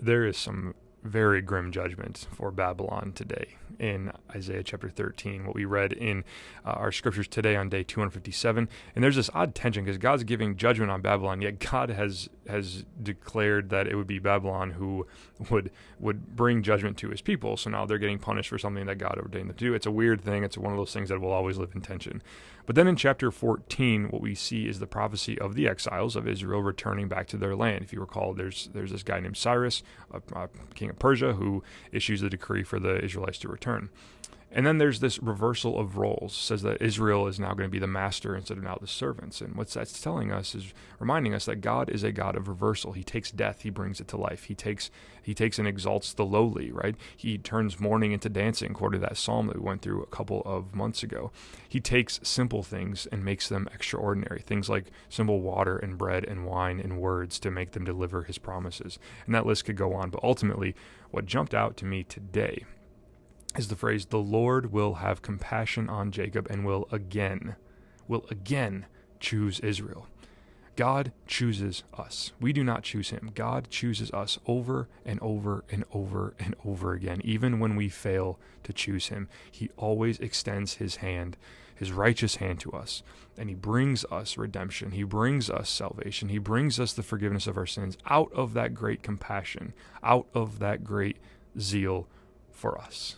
there is some very grim judgment for Babylon today in Isaiah chapter 13, what we read in our scriptures today on day 257. And there's this odd tension because God's giving judgment on Babylon, yet God has declared that it would be Babylon who would bring judgment to his people. So now they're getting punished for something that God ordained them to do. It's a weird thing. It's one of those things that will always live in tension. But then in chapter 14, what we see is the prophecy of the exiles of Israel returning back to their land. If you recall, there's this guy named Cyrus, king of Persia, who issues the decree for the Israelites to return. And then there's this reversal of roles. It says that Israel is now going to be the master instead of now the servants. And what that's telling us is reminding us that God is a God of reversal. He takes death, he brings it to life. He takes and exalts the lowly, right? He turns mourning into dancing, according to that psalm that we went through a couple of months ago. He takes simple things and makes them extraordinary. Things like simple water and bread and wine and words to make them deliver his promises. And that list could go on. But ultimately, what jumped out to me today is the phrase, the Lord will have compassion on Jacob and will again choose Israel. God chooses us. We do not choose him. God chooses us over and over and over and over again. Even when we fail to choose him, he always extends his hand, his righteous hand to us, and he brings us redemption. He brings us salvation. He brings us the forgiveness of our sins out of that great compassion, out of that great zeal for us.